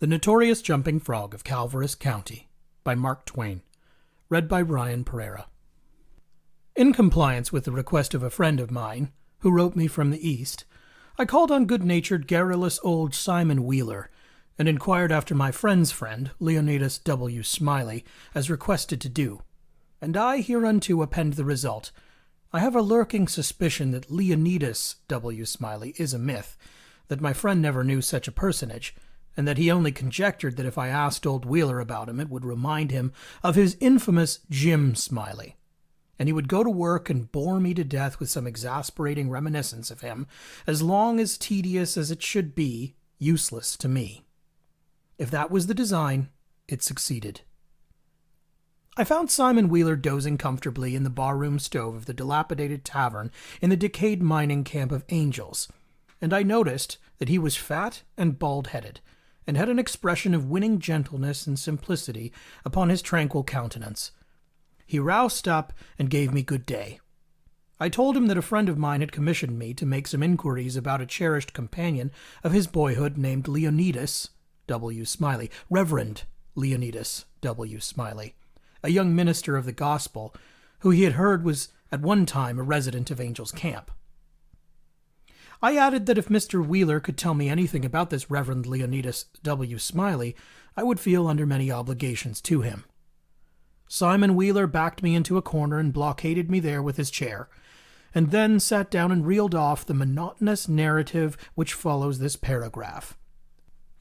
The Notorious Jumping Frog of Calaveras County by Mark Twain. Read by Brian Pereira. In compliance with the request of a friend of mine, who wrote me from the East, I called on good-natured, garrulous old Simon Wheeler, and inquired after my friend's friend, Leonidas W. Smiley, as requested to do. And I hereunto append the result. I have a lurking suspicion that Leonidas W. Smiley is a myth, that my friend never knew such a personage, and that he only conjectured that if I asked old Wheeler about him, it would remind him of his infamous Jim Smiley, and he would go to work and bore me to death with some exasperating reminiscence of him, as long as tedious as it should be, useless to me. If that was the design, it succeeded. I found Simon Wheeler dozing comfortably in the barroom stove of the dilapidated tavern in the decayed mining camp of Angels, and I noticed that he was fat and bald-headed, and had an expression of winning gentleness and simplicity upon his tranquil countenance. He roused up and gave me good day. I told him that a friend of mine had commissioned me to make some inquiries about a cherished companion of his boyhood named Leonidas W. Smiley, Reverend Leonidas W. Smiley, a young minister of the gospel who he had heard was at one time a resident of Angel's Camp. I added that if Mr. Wheeler could tell me anything about this Reverend Leonidas W. Smiley, I would feel under many obligations to him. Simon Wheeler backed me into a corner and blockaded me there with his chair, and then sat down and reeled off the monotonous narrative which follows this paragraph.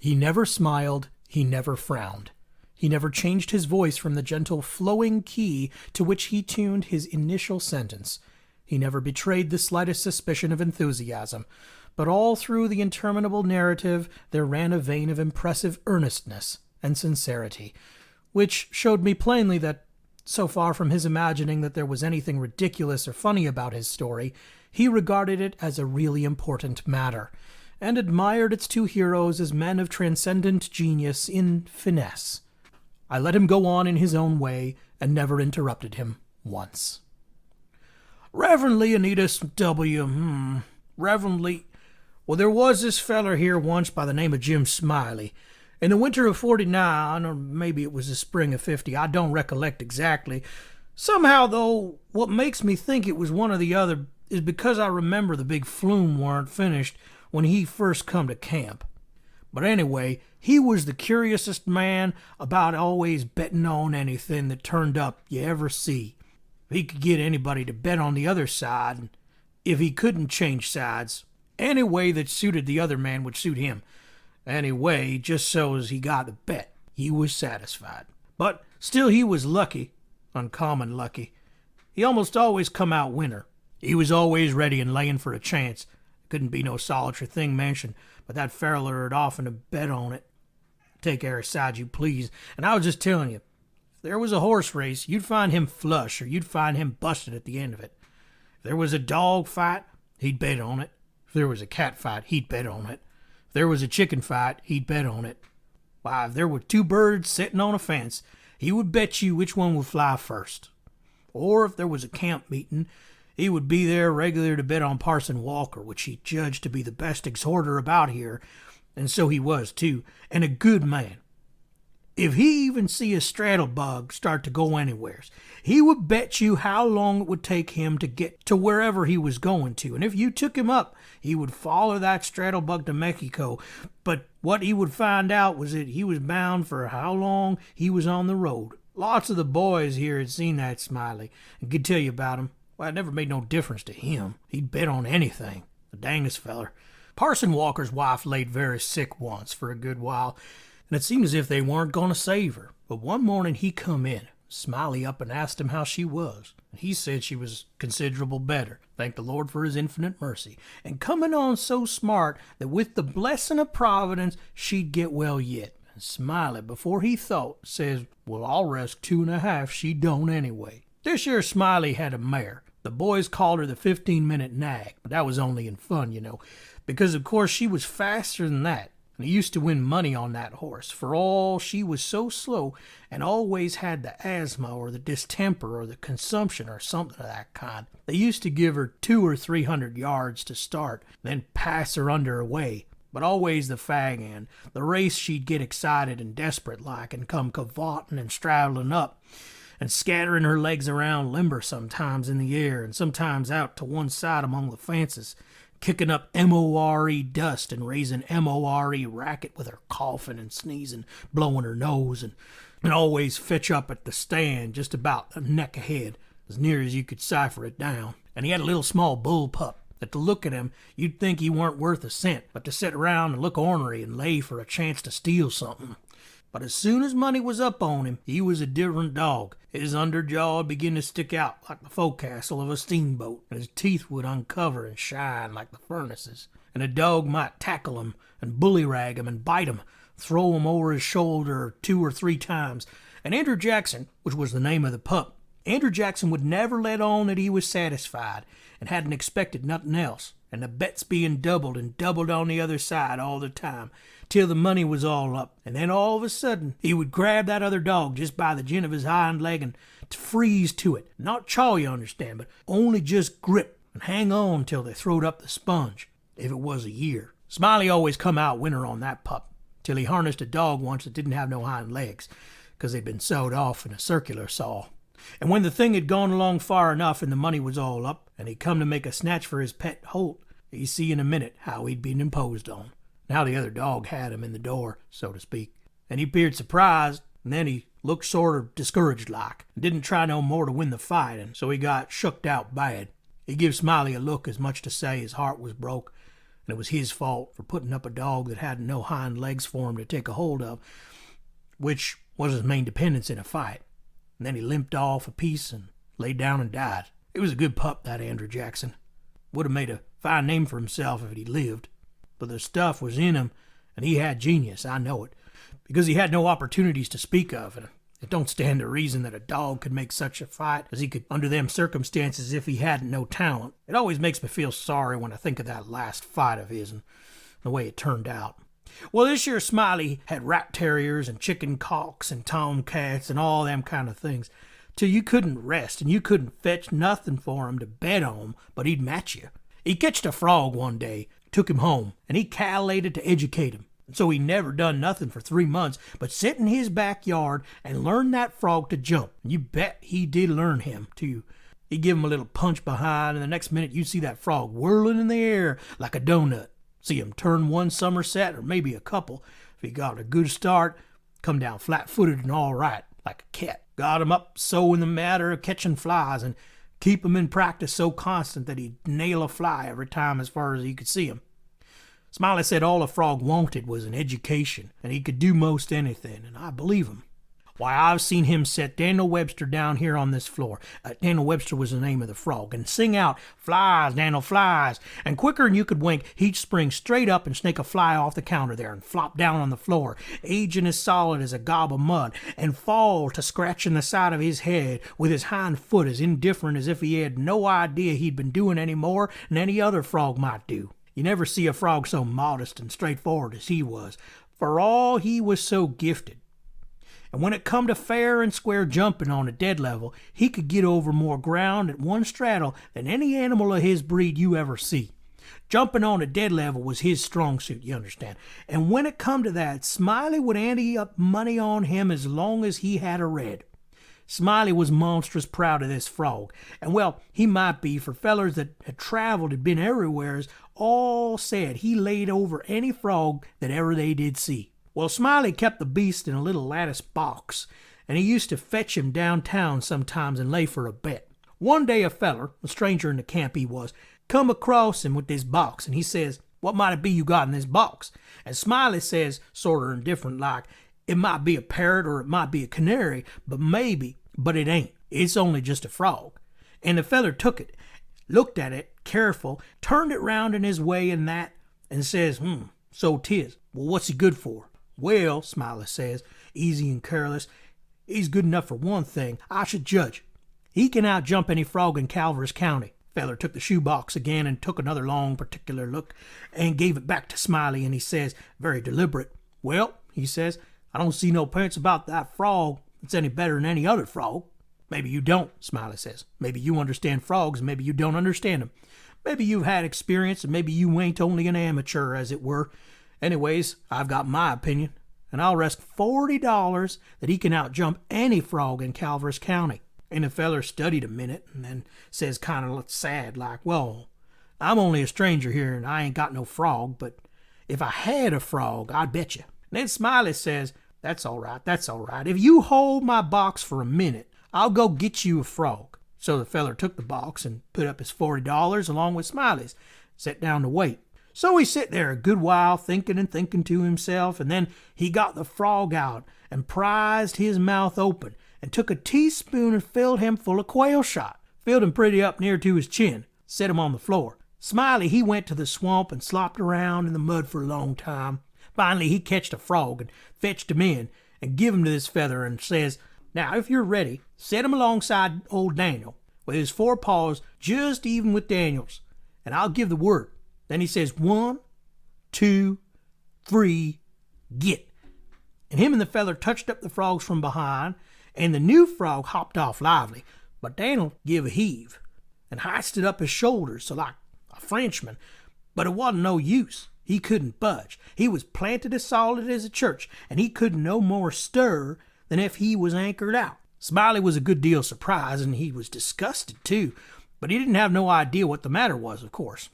He never smiled, he never frowned. He never changed his voice from the gentle flowing key to which he tuned his initial sentence. He never betrayed the slightest suspicion of enthusiasm, but all through the interminable narrative there ran a vein of impressive earnestness and sincerity, which showed me plainly that, so far from his imagining that there was anything ridiculous or funny about his story, he regarded it as a really important matter, and admired its two heroes as men of transcendent genius in finesse. I let him go on in his own way, and never interrupted him once. Reverend Leonidas W. Well, there was this feller here once by the name of Jim Smiley. In the winter of 49, or maybe it was the spring of 50, I don't recollect exactly. Somehow, though, what makes me think it was one or the other is because I remember the big flume warn't finished when he first come to camp. But anyway, he was the curiousest man about always betting on anything that turned up you ever see. He could get anybody to bet on the other side, and if he couldn't change sides, any way that suited the other man would suit him. Anyway, just so as he got the bet, he was satisfied. But still he was lucky, uncommon lucky. He almost always come out winner. He was always ready and laying for a chance. Couldn't be no solitary thing mentioned, but that feller had often to bet on it. Take every side you please, and I was just telling you, if there was a horse race, you'd find him flush, or you'd find him busted at the end of it. If there was a dog fight, he'd bet on it. If there was a cat fight, he'd bet on it. If there was a chicken fight, he'd bet on it. Why, if there were two birds sitting on a fence, he would bet you which one would fly first. Or if there was a camp meeting, he would be there regular to bet on Parson Walker, which he judged to be the best exhorter about here, and so he was too, and a good man. If he even see a straddlebug start to go anywheres, he would bet you how long it would take him to get to wherever he was going to, and if you took him up, he would follow that straddlebug to Mexico, but what he would find out was that he was bound for how long he was on the road. Lots of the boys here had seen that Smiley, and could tell you about him. Well, it never made no difference to him. He'd bet on anything. The dangest feller. Parson Walker's wife laid very sick once for a good while, and it seemed as if they weren't going to save her. But one morning he come in, Smiley up and asked him how she was, and he said she was considerable better, thank the Lord for his infinite mercy, and coming on so smart that with the blessing of Providence she'd get well yet. And Smiley, before he thought, says, well, I'll risk 2.5 she don't anyway. This year Smiley had a mare. The boys called her the 15-minute nag, but that was only in fun, you know, because of course she was faster than that. And he used to win money on that horse, for all she was so slow and always had the asthma or the distemper or the consumption or something of that kind. They used to give her 200 or 300 yards to start, then pass her under her way. But always the fag end. The race she'd get excited and desperate like and come cavorting and straddling up and scattering her legs around limber sometimes in the air and sometimes out to one side among the fences, kicking up M-O-R-E dust and raising M-O-R-E racket with her coughing and sneezing, blowing her nose, and always fetch up at the stand just about a neck ahead, as near as you could cipher it down. And he had a little small bull pup that to look at him you'd think he weren't worth a cent, but to sit around and look ornery and lay for a chance to steal something. But as soon as money was up on him, he was a different dog. His underjaw would begin to stick out like the forecastle of a steamboat, and his teeth would uncover and shine like the furnaces. And a dog might tackle him and bullyrag him and bite him, throw him over his shoulder 2 or 3 times. And Andrew Jackson, which was the name of the pup, Andrew Jackson would never let on that he was satisfied and hadn't expected nothing else, and the bets being doubled and doubled on the other side all the time, till the money was all up. And then all of a sudden he would grab that other dog just by the gin of his hind leg and freeze to it. Not chaw, you understand, but only just grip and hang on till they throwed up the sponge, if it was a year. Smiley always come out winner on that pup, till he harnessed a dog once that didn't have no hind legs, 'cause they'd been sewed off in a circular saw. And when the thing had gone along far enough and the money was all up, and he'd come to make a snatch for his pet Holt, he'd see in a minute how he'd been imposed on, and how the other dog had him in the door, so to speak. And he appeared surprised, and then he looked sort of discouraged like, and didn't try no more to win the fight, and so he got shooked out bad. He give Smiley a look as much to say his heart was broke, and it was his fault for putting up a dog that hadn't no hind legs for him to take a hold of, which was his main dependence in a fight. And then he limped off a piece and laid down and died. He was a good pup, that Andrew Jackson. Would have made a fine name for himself if he'd lived. But the stuff was in him, and he had genius, I know it, because he had no opportunities to speak of, and it don't stand to reason that a dog could make such a fight as he could under them circumstances if he hadn't no talent. It always makes me feel sorry when I think of that last fight of his and the way it turned out. Well, this year Smiley had rat terriers and chicken cocks and tomcats and all them kind of things, till you couldn't rest and you couldn't fetch nothing for him to bet on, but he'd match you. He catched a frog one day, took him home, and he callated to educate him. And so he never done nothing for 3 months but sit in his backyard and learn that frog to jump. And you bet he did learn him, too. He'd give him a little punch behind, and the next minute you'd see that frog whirling in the air like a donut. See him turn one somerset, or maybe a couple. If he got a good start, come down flat-footed and all right, like a cat. Got him up so in the matter of catching flies, and keep him in practice so constant that he'd nail a fly every time as far as he could see him. Smiley said all a frog wanted was an education, and he could do most anything, and I believe him. Why, I've seen him set Daniel Webster down here on this floor. Daniel Webster was the name of the frog, and sing out, "Flies, Daniel, flies." And quicker'n you could wink, he'd spring straight up and snake a fly off the counter there and flop down on the floor, aging as solid as a gob of mud, and fall to scratching the side of his head with his hind foot as indifferent as if he had no idea he'd been doing any more than any other frog might do. You never see a frog so modest and straightforward as he was, for all he was so gifted. And when it come to fair and square jumping on a dead level, he could get over more ground at one straddle than any animal of his breed you ever see. Jumping on a dead level was his strong suit, you understand. And when it come to that, Smiley would ante up money on him as long as he had a red. Smiley was monstrous proud of this frog, and well, he might be, for fellers that had traveled and been everywheres all said he laid over any frog that ever they did see. Well, Smiley kept the beast in a little lattice box, and he used to fetch him downtown sometimes and lay for a bet. One day a feller, a stranger in the camp he was, come across him with this box, and he says, "What might it be you got in this box?" And Smiley says, sorter indifferent like, "It might be a parrot or it might be a canary, but it ain't. It's only just a frog." And the feller took it, looked at it careful, turned it round in his way and that, and says, "So 'tis. Well, what's he good for?" "Well," Smiley says, easy and careless, "he's good enough for one thing, I should judge. He can outjump any frog in Calaveras County." Feller took the shoebox again and took another long particular look and gave it back to Smiley, and he says, very deliberate, "Well," he says, "I don't see no p'ints about that frog that's any better than any other frog." "Maybe you don't," Smiley says. "Maybe you understand frogs, and maybe you don't understand them. Maybe you've had experience, and maybe you ain't only an amateur, as it were. Anyways, I've got my opinion, and I'll risk $40 that he can outjump any frog in Calaveras County. And the feller studied a minute and then says kind of sad like, well, I'm only a stranger here and I ain't got no frog, but if I had a frog, I'd bet you. And then Smiley says, that's all right. If you hold my box for a minute, I'll go get you a frog. So the feller took the box and put up his $40 along with Smiley's, sat down to wait. So he sit there a good while thinking to himself, and then he got the frog out and prized his mouth open and took a teaspoon and filled him full of quail shot. Filled him pretty up near to his chin, set him on the floor. Smiley, he went to the swamp and slopped around in the mud for a long time. Finally, he catched a frog and fetched him in and give him to this feather and says, now, if you're ready, set him alongside old Daniel with his forepaws just even with Daniel's, and I'll give the word. Then he says, 1, 2, 3, get. And him and the feller touched up the frogs from behind, and the new frog hopped off lively, but Daniel give a heave and hoisted up his shoulders so like a Frenchman, but it wasn't no use. He couldn't budge. He was planted as solid as a church, and he couldn't no more stir than if he was anchored out. Smiley was a good deal surprised, and he was disgusted too, but he didn't have no idea what the matter was, of course.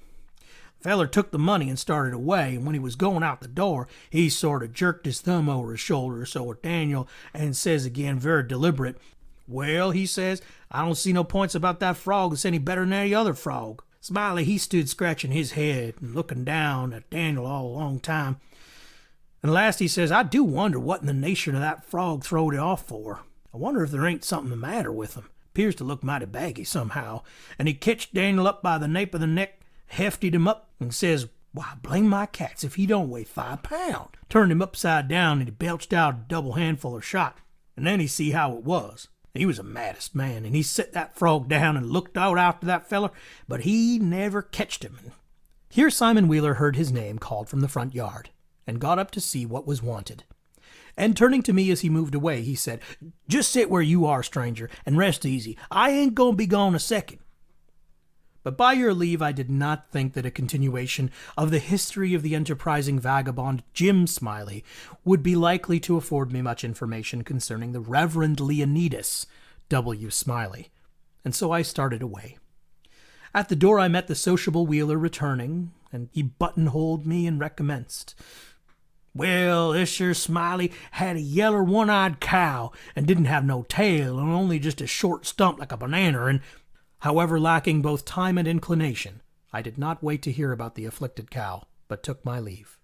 The feller took the money and started away, and when he was going out the door, he sort of jerked his thumb over his shoulder so at Daniel and says again, very deliberate, well, he says, I don't see no points about that frog that's any better than any other frog. Smiley, he stood scratching his head and looking down at Daniel all a long time. And last he says, I do wonder what in the nation of that frog throwed it off for. I wonder if there ain't something the matter with him. Appears to look mighty baggy somehow. And he catched Daniel up by the nape of the neck, hefted him up, and says, why, blame my cats if he don't weigh 5 pounds. Turned him upside down, and he belched out a double handful of shot. And then he see how it was. He was the maddest man, and he set that frog down and looked out after that feller, but he never catched him. Here Simon Wheeler heard his name called from the front yard, and got up to see what was wanted. And turning to me as he moved away, he said, just sit where you are, stranger, and rest easy. I ain't going to be gone a second. But by your leave, I did not think that a continuation of the history of the enterprising vagabond Jim Smiley would be likely to afford me much information concerning the Reverend Leonidas W. Smiley, and so I started away. At the door I met the sociable Wheeler returning, and he buttonholed me and recommenced. Well, this here Smiley had a yeller one-eyed cow and didn't have no tail and only just a short stump like a banana, and however lacking both time and inclination, I did not wait to hear about the afflicted cow, but took my leave.